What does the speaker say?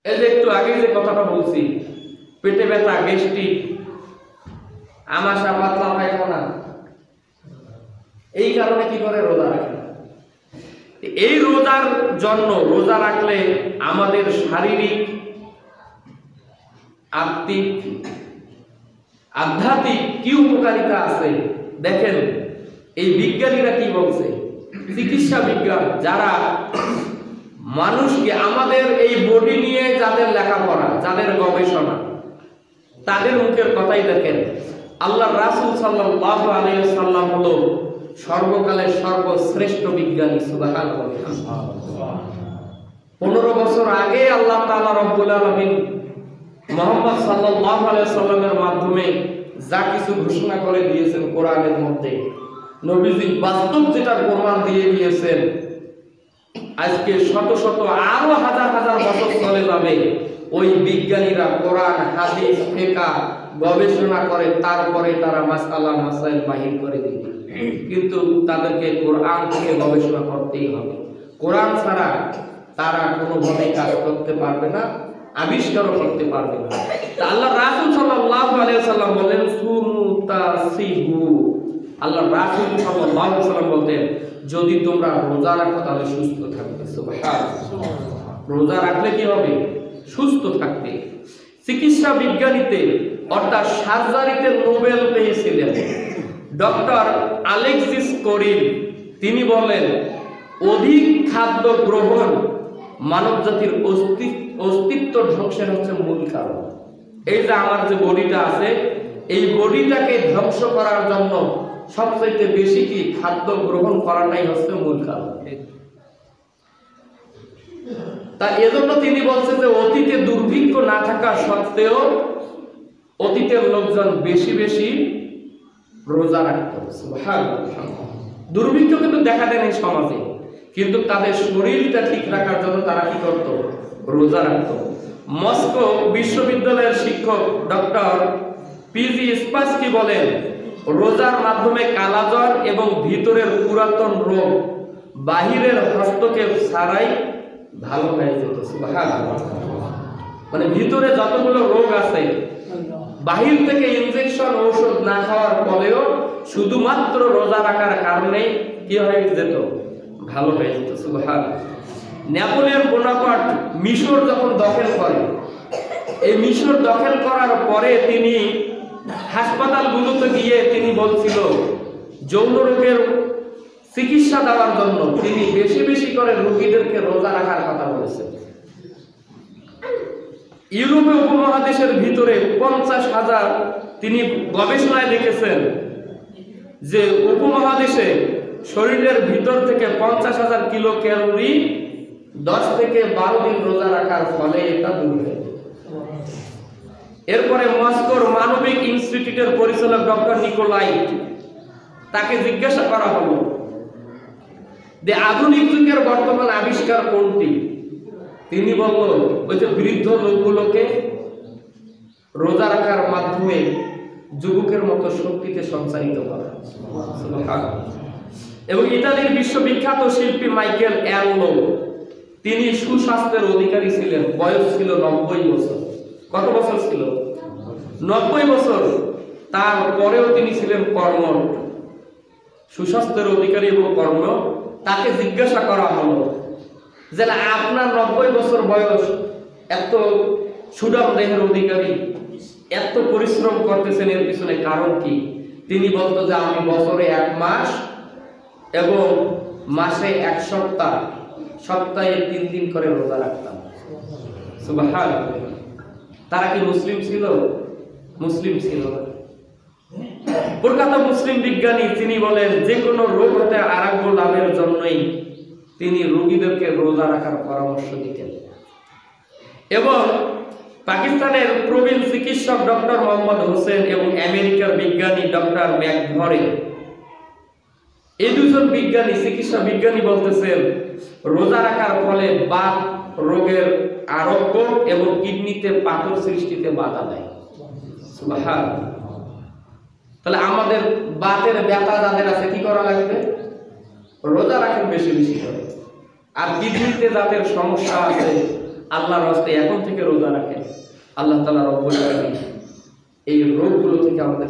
এই যে একটু আগে যে কথাটা বলছি, পেটে ব্যথা, গ্যাস্ট্রিক, আমাশা, পাতলা পায়খানা, এই কারণে কি করে রোজা রাখে। এই রোজার জন্য রোজা রাখলে আমাদের শারীরিক, আত্মিক, আধ্যাত্মিক কি উপকারিতা আছে দেখেন। এই বিজ্ঞানীরা কি বলছে, চিকিৎসা বিজ্ঞান, যারা মানুষকে, আমাদের এই বডি নিয়ে যাদের লেখাপড়া, যাদের গবেষণা, তাদের মুখের কথাই দেখেন। আল্লাহর রাসূল সাল্লাল্লাহু আলাইহি ওয়াসাল্লাম হলো সর্বকালের সর্বশ্রেষ্ঠ বিজ্ঞানী। সুবহানাল্লাহ। 15 বছর আগে আল্লাহ তাআলা রব্বুল আলামিন মুহাম্মদ সাল্লাল্লাহু আলাইহি ওয়াসাল্লামের মাধ্যমে যা কিছু ঘোষণা করে দিয়েছেন কোরআনের মধ্যে, নবীজি বাস্তব যেটা প্রমাণ দিয়ে দিয়েছেন, আজকে শত শত আরো হাজার হাজার বছর চলে যাবে, ওই বিজ্ঞানীরা কোরআন, হাদিস, ফিকহ গবেষণা করে তারপরে তারা মাসআলা মাসাইল বাহির করে দিবে। কিন্তু তাদেরকে কোরআন থেকে গবেষণা করতেই হবে। কোরআন ছাড়া তারা কোনোভাবে কাজ করতে পারবে না, আবিষ্কারও করতে পারবে না। তা আল্লাহ রাসূল সাল্লাল্লাহু আলাইহি ওয়াসাল্লাম বলেন সুমু তাসিহু। আল্লাহ রাসূল সাল্লাল্লাহু আলাইহি ওয়াসাল্লাম বলেন, যদি তোমরা রোজা রাখো তাহলে সুস্থ থাকবে। সুবহানাল্লাহ। রোজা রাখলে কি হবে? সুস্থ থাকবে। চিকিৎসা বিজ্ঞানীতে অর্থাৎ সার্জারিতে নোবেল পেয়েছিলেন ডক্টর আলেক্সিস কোরিন। তিনি বলেন, অধিক খাদ্য গ্রহণ মানব জাতির অস্তিত্ব ধ্বংসের হচ্ছে মূল কারণ। এই যে আমার যে বডিটা আছে, এই বডিটাকে ধ্বংস করার জন্য সবচেয়ে বেশি কি খাদ্য গ্রহণ করাটাই হচ্ছে মূল কারণ। তা এজন্য তিনি বলছেন যে অতীতে দুর্ভিক্ষ না থাকা সত্ত্বেও অতীতের লোকজন বেশি বেশি রোজা রাখত। সুবহানাল্লাহ। দুর্ভিক্ষ কিন্তু দেখা দেয় এই সমাজে, কিন্তু তাদের শরীরটা ঠিক রাখার জন্য তারা কি করত? রোজা রাখত। মস্কো বিশ্ববিদ্যালয়ের শিক্ষক ডক্টর পিজি স্পাসকি বলেন, রোজার মাধ্যমে কালাজ্বর এবং ভিতরের পুরাতন রোগ বাহিরের হস্তক্ষেপ ছাড়াই ভালো হয়ে যেত। সুবহানাল্লাহ। মানে ভিতরে যতগুলো রোগ আছে, বাহির থেকে ইনজেকশন ঔষধ না খাওয়ার ফলেও শুধুমাত্র রোজা রাখার কারণে কি হয়ে যেত? ভালো হয়ে যেত। সুবহানাল্লাহ। নেপোলিয়ন বোনাপার্ট মিশর যখন দখল করে, এই মিশর দখল করার পরে তিনি হাসপাতালগুলোতে গিয়ে তিনি বলছিল যৌন রোগের চিকিৎসা দেওয়ার জন্য তিনি বেশি বেশি করে রোগীদেরকে রোজা রাখার কথা বলেছেন। ইউরোপীয় উপমহাদেশের ভিতরে 50,000 তিনি গবেষণায় লিখেছেন যে উপমহাদেশে শরীরের ভিতর থেকে 50,000 কিলো ক্যালোরি 10 থেকে 12 দিন রোজা রাখার ফলে এটা দূর হয়। এরপরে মস্কোর মানবিক ইনস্টিটিউটের পরিচালক ডক্টর নিকোলাই, তাকে জিজ্ঞাসা করা হলো যে আধুনিক যুগের বর্তমান আবিষ্কার কোনটি? তিনি বলল, ওই যে বৃদ্ধ লোকগুলোকে রোজা রাখার মাধ্যমে যুবকের মতো শক্তিতে সঞ্চারিত করা। এবং ইতালির বিশ্ববিখ্যাত শিল্পী মাইকেল অ্যাংলো, তিনি সুস্বাস্থ্যের অধিকারী ছিলেন, বয়স ছিল 90 বছর। কত বছর ছিল? 90 বছর। তারপরেও তিনি ছিলেন কর্মঠ, সুস্বাস্থ্যের অধিকারী এবং কর্ম। তাকে জিজ্ঞাসা করা হলো যে আপনার 90 বছর বয়স, এত সুডম দেহের অধিকারী, এত পরিশ্রম করতেছেন, এর পিছনে কারণ কি? তিনি বলতো যে আমি বছরে 1 মাস এবং মাসে 1 সপ্তাহ, সপ্তাহে 3 দিন করে রোজা রাখতাম। সুবহানাল্লাহ। তারা কি মুসলিম ছিল? মুসলিম ছিল না। প্রখ্যাত মুসলিম বিজ্ঞানী তিনি বলেন, যে কোনো রোগ হতে আরোগ্য লাভের জন্যই তিনি রোগীদেরকে রোজা রাখার পরামর্শ দিতেন। এবং পাকিস্তানের প্রবীণ চিকিৎসক ডক্টর মোহাম্মদ হোসেন এবং আমেরিকার বিজ্ঞানী ডক্টর ম্যাকভরে, এই দুজন বিজ্ঞানী, চিকিৎসা বিজ্ঞানী বলতেছেন রোজা রাখার ফলে বাত রোগের আরোগ্য এবং কিডনিতে পাথর সৃষ্টিতে বাধা দেয়। সুবহানাল্লাহ। তাহলে আমাদের বাতের ব্যথা যাদের আছে কি করা লাগবে? রোজা রাখেন বেশি বেশি করে। আর কিডনিতে যাদের সমস্যা আছে, আল্লাহর রাস্তে এখন থেকে রোজা রাখেন। আল্লাহ তাআলা রব্বুল আলামিন এই রোগগুলো থেকে আমাদের